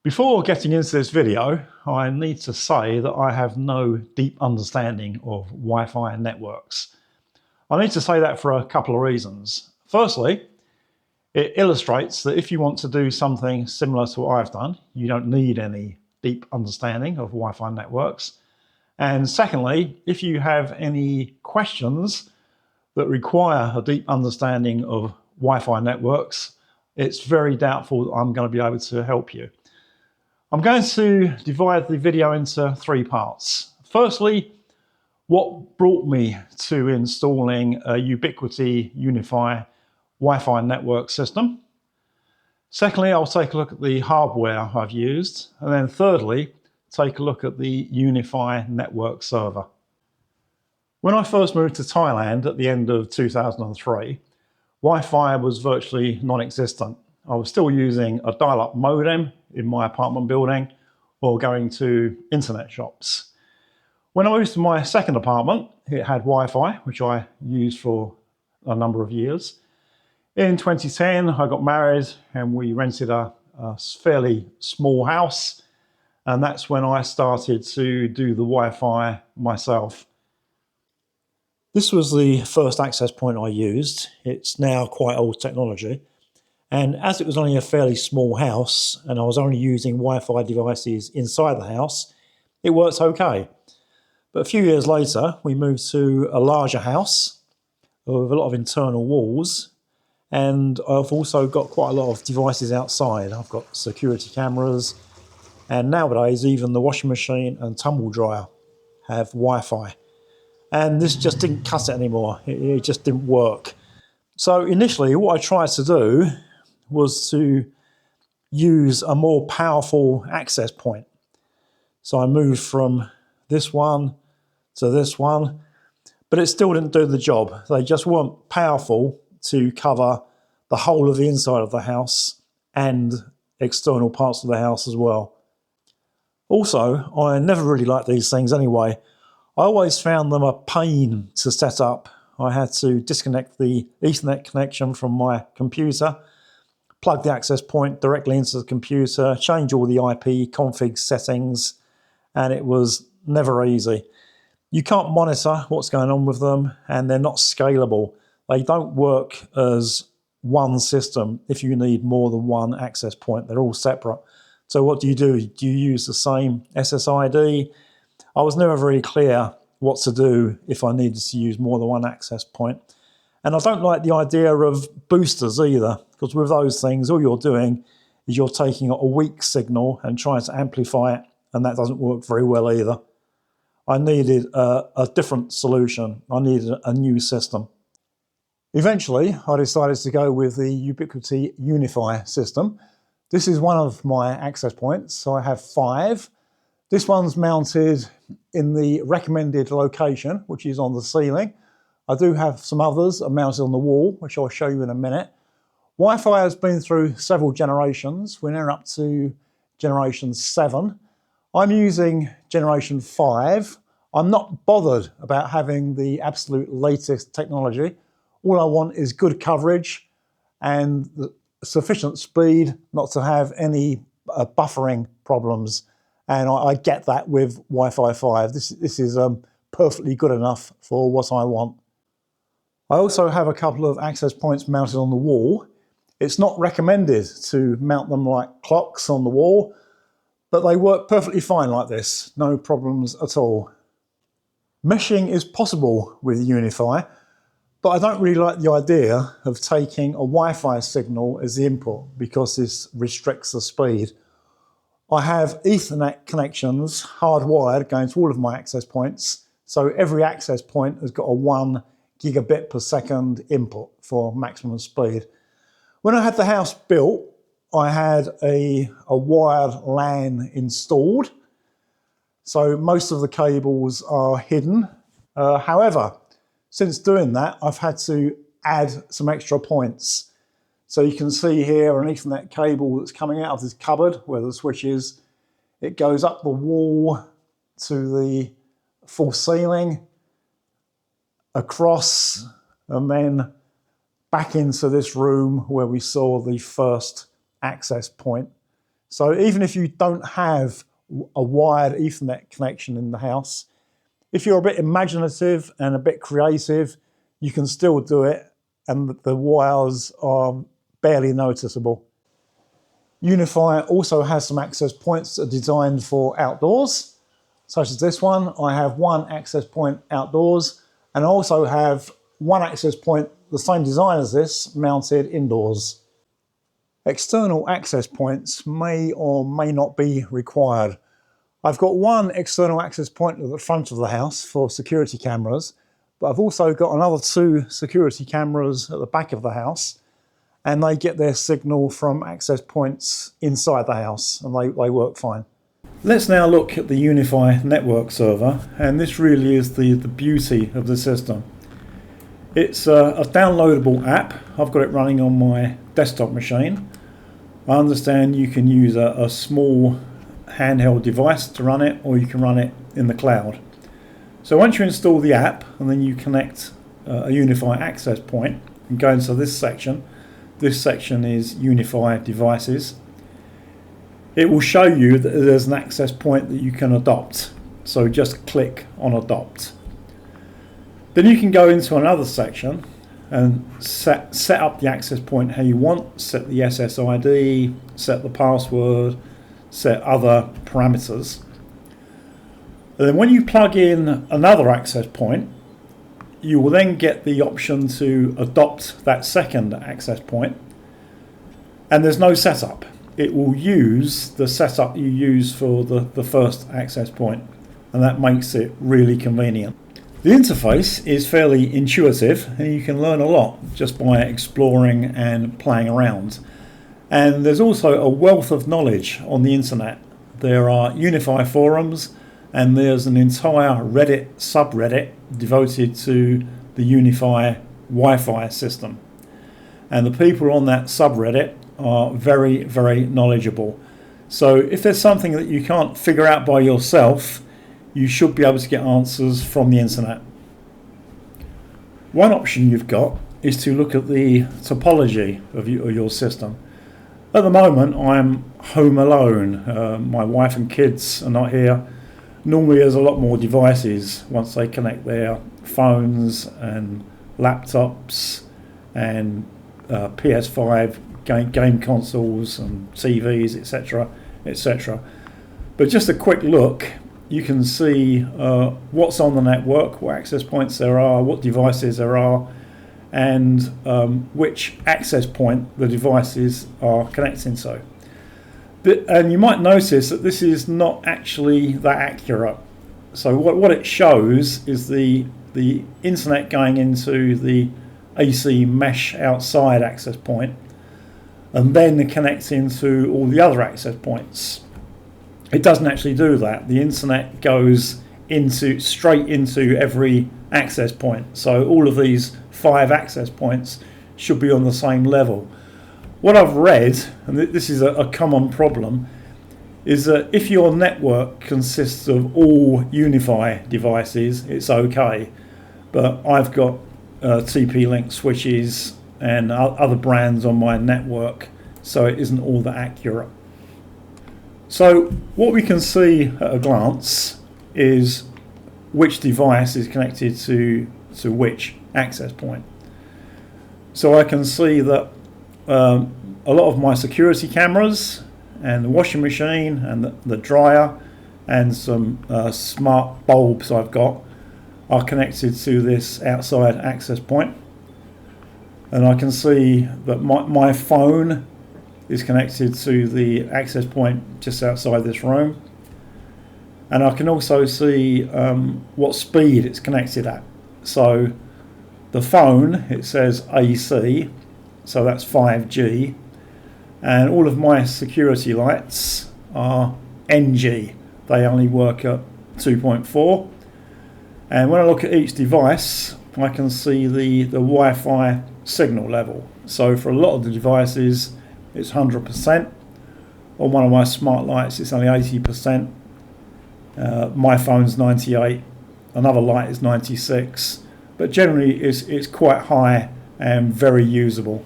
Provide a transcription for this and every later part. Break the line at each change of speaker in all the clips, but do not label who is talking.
Before getting into this video, I need to say that I have no deep understanding of Wi-Fi networks. I need to say that for a couple of reasons. Firstly, it illustrates that if you want to do something similar to what I've done, you don't need any deep understanding of Wi-Fi networks. And secondly, if you have any questions that require a deep understanding of Wi-Fi networks, it's very doubtful that I'm going to be able to help you. I'm going to divide the video into three parts. Firstly, what brought me to installing a Ubiquiti UniFi Wi-Fi network system. Secondly, I'll take a look at the hardware I've used. And then thirdly, take a look at the UniFi network server. When I first moved to Thailand at the end of 2003, Wi-Fi was virtually non-existent. I was still using a dial-up modem in my apartment building or going to internet shops. When I moved to my second apartment, it had Wi-Fi, which I used for a number of years. In 2010, I got married and we rented a fairly small house. And that's when I started to do the Wi-Fi myself. This was the first access point I used. It's now quite old technology. And as it was only a fairly small house and I was only using Wi-Fi devices inside the house, it worked okay. But a few years later, we moved to a larger house with a lot of internal walls. And I've also got quite a lot of devices outside. I've got security cameras. And nowadays, even the washing machine and tumble dryer have Wi-Fi. And this just didn't cut it anymore. It just didn't work. So initially, what I tried to do was to use a more powerful access point. So I moved from this one to this one, but it still didn't do the job. They just weren't powerful to cover the whole of the inside of the house and external parts of the house as well. Also, I never really liked these things anyway. I always found them a pain to set up. I had to disconnect the Ethernet connection from my computer, plug the access point directly into the computer, change all the IP config settings, and it was never easy. You can't monitor what's going on with them, and they're not scalable. They don't work as one system if you need more than one access point. They're all separate. So what do? Do you use the same SSID? I was never very clear what to do if I needed to use more than one access point. And I don't like the idea of boosters either, because with those things, all you're doing is you're taking a weak signal and trying to amplify it, and that doesn't work very well either. I needed a different solution. I needed a new system. Eventually, I decided to go with the Ubiquiti UniFi system. This is one of my access points, so I have 5. This one's mounted in the recommended location, which is on the ceiling. I do have some others mounted on the wall, which I'll show you in a minute. Wi-Fi has been through several generations. We're now up to generation 7. I'm using generation 5. I'm not bothered about having the absolute latest technology. All I want is good coverage and sufficient speed not to have any buffering problems. And I get that with Wi-Fi 5. This is perfectly good enough for what I want. I also have a couple of access points mounted on the wall. It's not recommended to mount them like clocks on the wall, but they work perfectly fine like this. No problems at all. Meshing is possible with UniFi, but I don't really like the idea of taking a Wi-Fi signal as the input because this restricts the speed. I have Ethernet connections hardwired going to all of my access points, so every access point has got a 1 gigabit per second input for maximum speed. When I had the house built, I had a wired LAN installed, so most of the cables are hidden. However, since doing that, I've had to add some extra points. So you can see here an Ethernet cable that's coming out of this cupboard where the switch is. It goes up the wall to the full ceiling, across, and then back into this room where we saw the first access point. So even if you don't have a wired Ethernet connection in the house, if you're a bit imaginative and a bit creative, you can still do it, and the wires are barely noticeable. UniFi also has some access points that are designed for outdoors, such as this one. I have one access point outdoors, and I also have one access point, the same design as this, mounted indoors. External access points may or may not be required. I've got one external access point at the front of the house for security cameras, but I've also got another 2 security cameras at the back of the house, and they get their signal from access points inside the house, and they work fine. Let's now look at the UniFi network server, and this really is the beauty of the system. It's a downloadable app. I've got it running on my desktop machine. I understand you can use a small handheld device to run it, or you can run it in the cloud. So once you install the app and then you connect a UniFi access point and go into this section is UniFi devices. It will show you that there's an access point that you can adopt. So just click on adopt. Then you can go into another section and set up the access point how you want, set the SSID, set the password, set other parameters. And then when you plug in another access point, you will then get the option to adopt that second access point, and there's no setup. It will use the setup you use for the first access point, and that makes it really convenient. The interface is fairly intuitive, and you can learn a lot just by exploring and playing around. And there's also a wealth of knowledge on the internet. There are UniFi forums, and there's an entire Reddit subreddit devoted to the UniFi Wi-Fi system. And the people on that subreddit are very, very knowledgeable. So if there's something that you can't figure out by yourself, you should be able to get answers from the internet. One option you've got is to look at the topology of your system. At the moment, I'm home alone. My wife and kids are not here. Normally there's a lot more devices once they connect their phones and laptops and PS5 game consoles and TVs, etc., etc. But just a quick look, you can see what's on the network, what access points there are, what devices there are, and which access point the devices are connecting to. And you might notice that this is not actually that accurate. So what it shows is the internet going into the AC mesh outside access point, and then connecting to all the other access points. It doesn't actually do that. The internet goes straight into every access point. So all of these 5 access points should be on the same level. What I've read, and this is a common problem, is that if your network consists of all UniFi devices, it's okay. But I've got TP-Link switches and other brands on my network, so it isn't all that accurate. So what we can see at a glance is which device is connected to which access point. So I can see that a lot of my security cameras and the washing machine and the dryer and some smart bulbs I've got are connected to this outside access point. And I can see that my phone is connected to the access point just outside this room. And I can also see what speed it's connected at. So the phone, it says AC, so that's 5G. And all of my security lights are NG. They only work at 2.4. And when I look at each device, I can see the Wi-Fi signal level. So for a lot of the devices, it's 100%. On one of my smart lights, it's only 80%. My phone's 98. Another light is 96. But generally, it's quite high and very usable.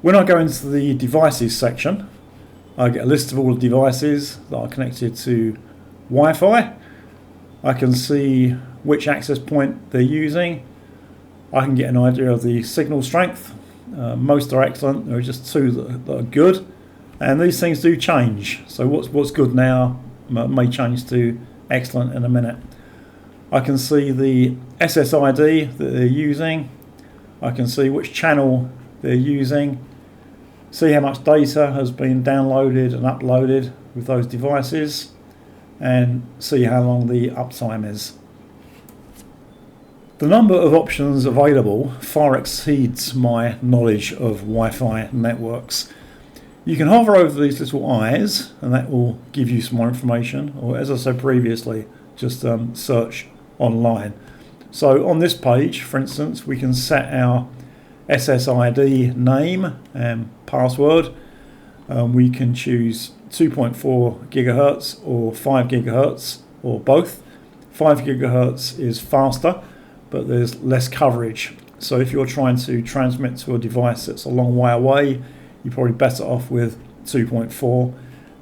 When I go into the devices section, I get a list of all the devices that are connected to Wi-Fi. I can see which access point they're using. I can get an idea of the signal strength. Most are excellent. There are just two that are good, and these things do change. So what's good now may change to excellent in a minute. I can see the SSID that they're using. I can see which channel they're using, see how much data has been downloaded and uploaded with those devices, and see how long the uptime is. The number of options available far exceeds my knowledge of Wi-Fi networks. You can hover over these little eyes and that will give you some more information, or as I said previously, just search online. So on this page, for instance, we can set our SSID name and password. We can choose 2.4 gigahertz or 5 gigahertz or both. 5 gigahertz is faster, but there's less coverage. So if you're trying to transmit to a device that's a long way away, you're probably better off with 2.4.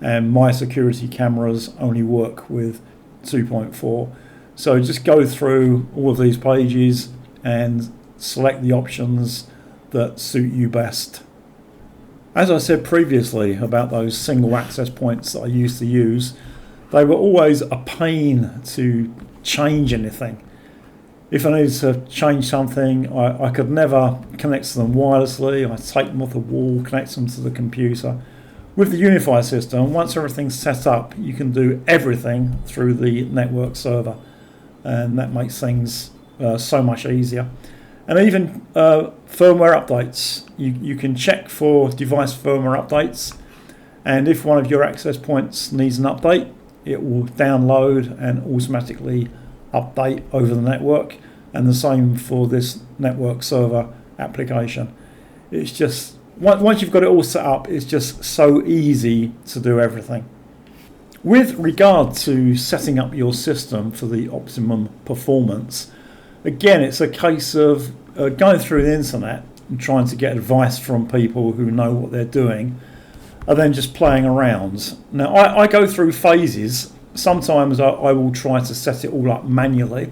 And my security cameras only work with 2.4. So just go through all of these pages and select the options that suit you best. As I said previously about those single access points that I used to use, they were always a pain to change anything. If I needed to change something, I could never connect to them wirelessly. I'd take them off the wall, connect them to the computer. With the UniFi system, once everything's set up, you can do everything through the network server, and that makes things so much easier. And even firmware updates. You can check for device firmware updates, and if one of your access points needs an update, it will download and automatically update over the network, and the same for this network server application. It's just, once you've got it all set up, it's just so easy to do everything. With regard to setting up your system for the optimum performance, again, it's a case of going through the internet and trying to get advice from people who know what they're doing, and then just playing around. Now, I go through phases. Sometimes I will try to set it all up manually,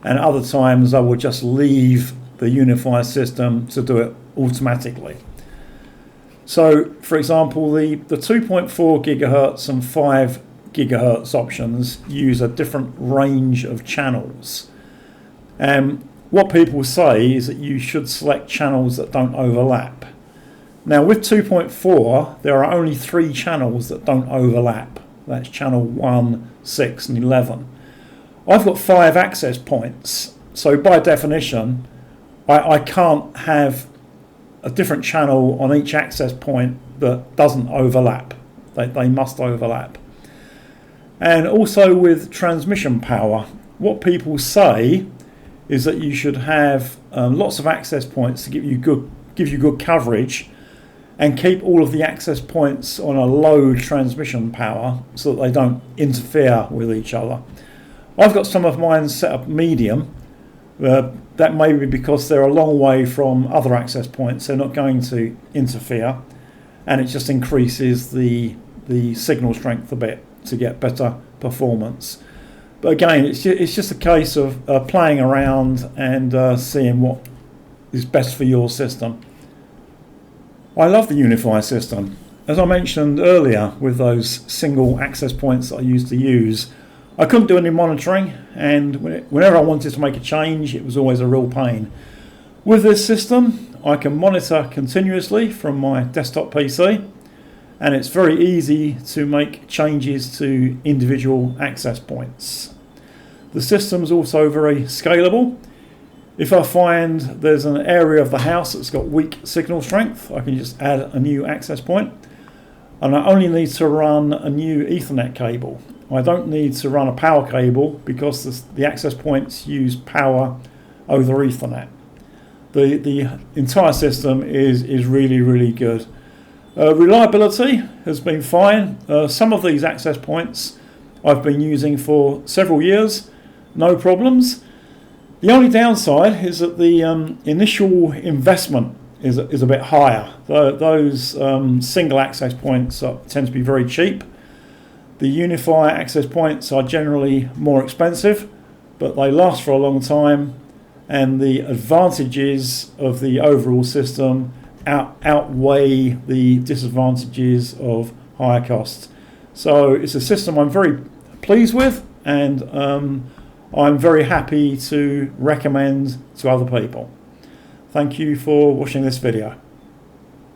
and other times I will just leave the UniFi system to do it automatically. So, for example, the 2.4 gigahertz and 5 gigahertz options use a different range of channels. What people say is that you should select channels that don't overlap. Now, with 2.4, there are only 3 channels that don't overlap. That's channel 1, 6 and 11. I've got 5 access points, so by definition I can't have a different channel on each access point that doesn't overlap. They must overlap. And also with transmission power, what people say is that you should have lots of access points to give you good coverage, and keep all of the access points on a low transmission power so that they don't interfere with each other. I've got some of mine set up medium. That may be because they're a long way from other access points. They're not going to interfere, and it just increases the signal strength a bit to get better performance. But again, it's just a case of playing around and seeing what is best for your system. I love the UniFi system. As I mentioned earlier, with those single access points that I used to use, I couldn't do any monitoring, and whenever I wanted to make a change, it was always a real pain. With this system, I can monitor continuously from my desktop PC, and it's very easy to make changes to individual access points. The system is also very scalable. If I find there's an area of the house that's got weak signal strength, I can just add a new access point, and I only need to run a new Ethernet cable. I don't need to run a power cable because the access points use power over Ethernet. The entire system is really, really good. Reliability has been fine. Some of these access points I've been using for several years, no problems. The only downside is that the initial investment is a bit higher. Those single access points tend to be very cheap. The UniFi access points are generally more expensive, but they last for a long time, and the advantages of the overall system outweigh the disadvantages of higher costs. So it's a system I'm very pleased with, and I'm very happy to recommend to other people. Thank you for watching this video.